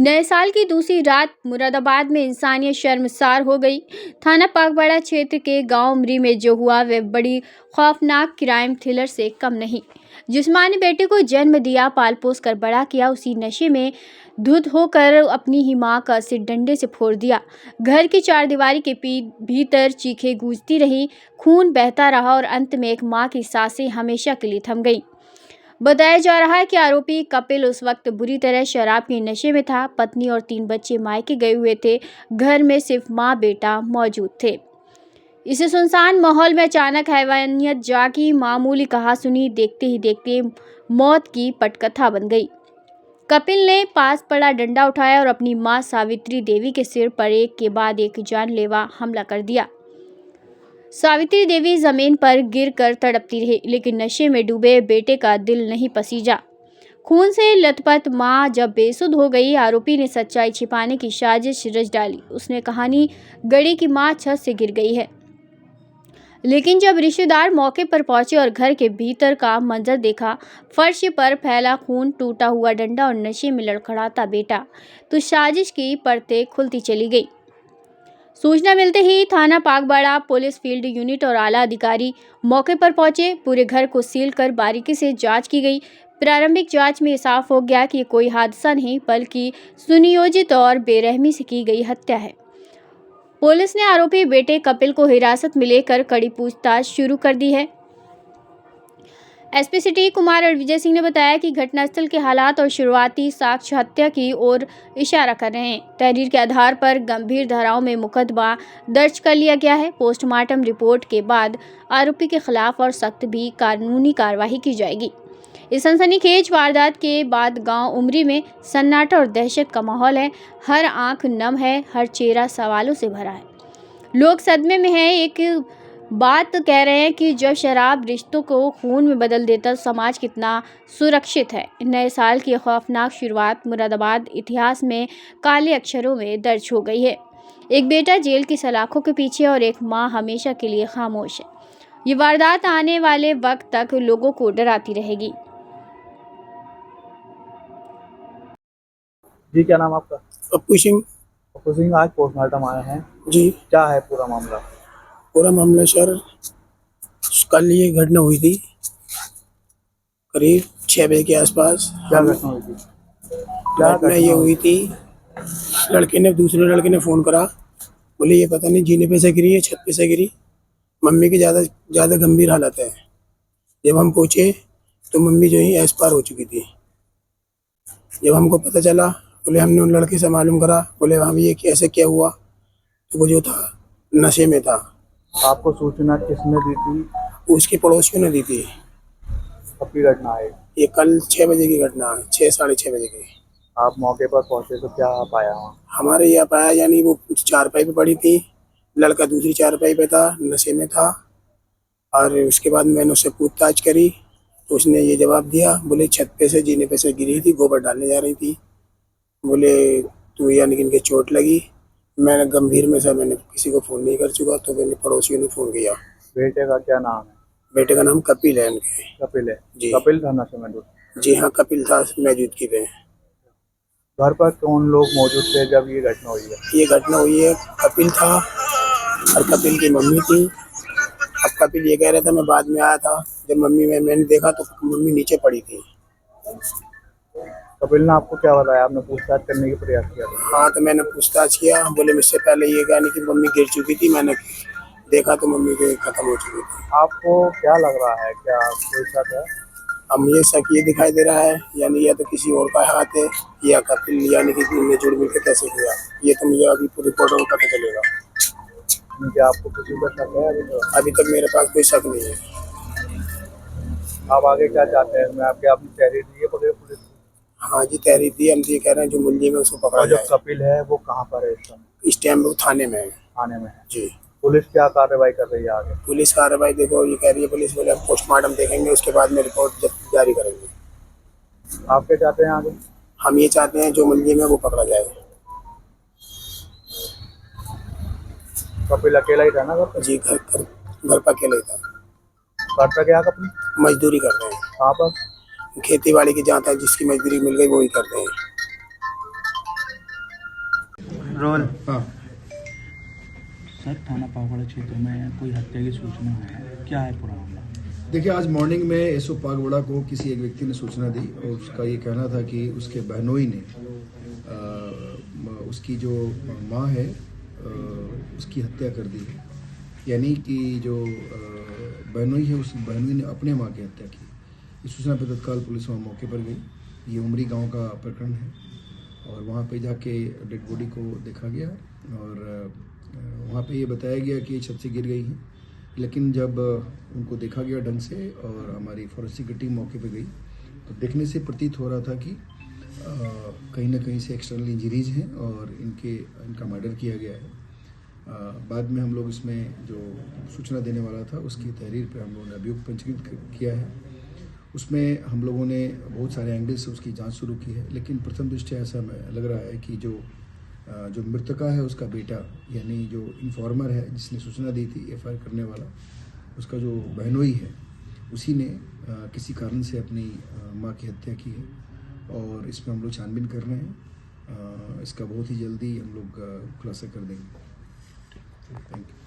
नए साल की दूसरी रात मुरादाबाद में इंसानियत शर्मसार हो गई। थाना पागवाड़ा क्षेत्र के गांव उमरी में जो हुआ वह बड़ी खौफनाक क्राइम थ्रिलर से कम नहीं। जिस मां ने बेटे को जन्म दिया, पाल पोस कर बड़ा किया, उसी नशे में धुत होकर अपनी ही मां का सिर डंडे से फोड़ दिया। घर की चारदीवारी के भीतर चीखें गूंजती रही, खून बहता रहा और अंत में एक मां की सांसें हमेशा के लिए थम गईं। बताया जा रहा है कि आरोपी कपिल उस वक्त बुरी तरह शराब के नशे में था। पत्नी और 3 बच्चे मायके गए हुए थे। घर में सिर्फ मां बेटा मौजूद थे। इस सुनसान माहौल में अचानक हैवानियत जागी। मामूली कहासुनी देखते ही देखते मौत की पटकथा बन गई। कपिल ने पास पड़ा डंडा उठाया और अपनी मां सावित्री देवी के सिर पर एक के बाद एक जानलेवा हमला कर दिया। सावित्री देवी जमीन पर गिरकर तड़पती रही, लेकिन नशे में डूबे बेटे का दिल नहीं पसीजा। खून से लथपथ मां जब बेसुध हो गई, आरोपी ने सच्चाई छिपाने की साजिश रच डाली। उसने कहानी गढ़ी कि मां छत से गिर गई है, लेकिन जब रिश्तेदार मौके पर पहुंचे और घर के भीतर का मंजर देखा, फर्श पर फैला खून, टूटा हुआ डंडा और नशे में लड़खड़ाता बेटा, तो साजिश की परतें खुलती चली गई। सूचना मिलते ही थाना पागवाड़ा पुलिस फील्ड यूनिट और आला अधिकारी मौके पर पहुंचे। पूरे घर को सील कर बारीकी से जांच की गई। प्रारंभिक जांच में साफ हो गया कि ये कोई हादसा नहीं, बल्कि सुनियोजित और बेरहमी से की गई हत्या है। पुलिस ने आरोपी बेटे कपिल को हिरासत में लेकर कड़ी पूछताछ शुरू कर दी है। एसपी सिटी कुमार विजय सिंह ने बताया कि घटनास्थल के हालात और शुरुआती साक्ष्य हत्या की ओर इशारा कर रहे हैं। तहरीर के आधार पर गंभीर धाराओं में मुकदमा दर्ज कर लिया गया है। पोस्टमार्टम रिपोर्ट के बाद आरोपी के खिलाफ और सख्त भी कानूनी कार्रवाई की जाएगी। इस सनसनीखेज वारदात के बाद गांव उमरी में सन्नाटा और दहशत का माहौल है। हर आंख नम है, हर चेहरा सवालों से भरा है। लोग सदमे में हैं। एक बात कह रहे हैं कि जब शराब रिश्तों को खून में बदल देता तो समाज कितना सुरक्षित है। नए साल की खौफनाक शुरुआत मुरादाबाद इतिहास में काले अक्षरों में दर्ज हो गई है। एक बेटा जेल की सलाखों के पीछे और एक मां हमेशा के लिए खामोश है। ये वारदात आने वाले वक्त तक लोगों को डराती रहेगी। जी, क्या नाम आपका? पप्पू सिंह। पप्पू सिंह, आज पोस्टमार्टम आए हैं जी, क्या है पूरा मामला? पूरा मामला सर, कल ये घटना हुई थी करीब 6 बजे के आसपास। क्या घटना हुई थी? घटना ये हुई थी, दूसरे लड़के ने फ़ोन करा, बोले ये पता नहीं जीने पे से गिरी है, छत पे से गिरी, मम्मी की ज़्यादा गंभीर हालत है। जब हम पहुँचे तो मम्मी जो है एक्सपायर हो चुकी थी। जब हमको पता चला, बोले हमने उन लड़के से मालूम करा, बोले हम ये कैसे क्या हुआ, तो वो जो था नशे में था। आपको सूचना किसने दी थी? उसके पड़ोसियों ने दी थी। कब की घटना है? ये कल 6 बजे की घटना है, 6 साढ़े 6 बजे की। आप मौके पर पहुंचे तो क्या पाया वहाँ? हमारे यहाँ पाया, यानी वो कुछ चारपाई पे पड़ी थी, लड़का दूसरी चारपाई पे था, नशे में था। और उसके बाद मैंने उससे पूछताछ करी तो उसने ये जवाब दिया, बोले छत पे से जीने पे से गिरी थी, गोबर डालने जा रही थी। बोले तो यानी कि इनके चोट लगी। मैंने गंभीर में से मैंने किसी को फ़ोन नहीं कर चुका, तो मैंने पड़ोसियों ने फ़ोन किया। बेटे का क्या नाम है? बेटे का नाम कपिल है इनके। कपिल है जी। कपिल था नशे में डूबा? जी हाँ, कपिल था मौजूदगी पे। घर पर कौन लोग मौजूद थे जब ये घटना हुई है? ये घटना हुई है, कपिल था और कपिल की मम्मी थी। अब कपिल ये कह रहा था मैं बाद में आया था, जब मैंने देखा तो मम्मी नीचे पड़ी थी। कपिल ने आपको क्या बताया? आपने पूछताछ करने की प्रयास किया था? हाँ, तो मैंने पूछताछ किया, बोले मुझसे पहले ये कहने कि मम्मी गिर चुकी थी, मैंने देखा तो मम्मी के खत्म हो चुकी थी। आपको क्या लग रहा है, क्या कोई शक है? अब ये शक ये दिखाई दे रहा है, यानी या तो किसी और का हाथ है या कपिल यानी कि इनने जुड़ मिल के कैसे किया, ये तो मुझे अभी पूरी रिपोर्ट में पता चलेगा। क्या आपको किसी पर शक है अभी तक मेरे पास कोई शक नहीं है। आप आगे क्या चाहते हैं? मैं आपके अपनी तहरीर दी है पुलिस? हाँ जी, तहरीर दी। हम ये कह रहे हैं जो मुलजिम है उसको पकड़ा और जो जाए। कपिल है वो कहाँ पर है इस समय? इस टाइम वो थाने में है। थाने में है जी। पुलिस क्या कार्रवाई कर रही है आगे? पुलिस कार्रवाई देखो, ये कह रही है पुलिस, बोले हम पोस्टमार्टम देखेंगे, उसके बाद में रिपोर्ट जारी करेंगे। आप क्या चाहते हैं आगे? हम ये चाहते हैं जो मुलजिम है वो पकड़ा जाए। कपिल अकेला ही था ना घर पर? जी, घर पर अकेले ही था। करता क्या कपिल? मजदूरी करते हैं। कहाँ पर? खेती बाड़ी की जहाँ तक जिसकी मजदूरी मिल गई वो ही करते हैं। रोल हाँ। सर थाना पागवाड़ा क्षेत्र में कोई हत्या की सूचना है, क्या है पूरा मामला? देखिए, आज मॉर्निंग में एसओ पागवाड़ा को किसी एक व्यक्ति ने सूचना दी और उसका ये कहना था कि उसके बहनोई ने उसकी जो माँ है उसकी हत्या कर दी है। यानी कि जो बहनोई है उस बहनोई ने अपने माँ की हत्या की। इस सूचना पर तत्काल पुलिस वहाँ मौके पर गई। ये उमरी गांव का प्रकरण है और वहाँ पे जाके डेड बॉडी को देखा गया और वहाँ पे ये बताया गया कि ये छत से गिर गई हैं। लेकिन जब उनको देखा गया ढंग से और हमारी फॉरेंसिक की टीम मौके पे गई तो देखने से प्रतीत हो रहा था कि कहीं ना कहीं से एक्सटर्नल इंजरीज हैं और इनका मर्डर किया गया है। बाद में हम लोग इसमें जो सूचना देने वाला था उसकी तहरीर पे हम लोगों ने अभियोग पंजीकृत किया है। उसमें हम लोगों ने बहुत सारे एंगल से उसकी जांच शुरू की है, लेकिन प्रथम दृष्टया ऐसा लग रहा है कि जो मृतका है उसका बेटा, यानी जो इन्फॉर्मर है जिसने सूचना दी थी एफआईआर करने वाला, उसका जो बहनोई है उसी ने किसी कारण से अपनी माँ की हत्या की है और इसमें हम लोग छानबीन कर रहे हैं। इसका बहुत ही जल्दी हम लोग खुलासा कर देंगे। Thank you.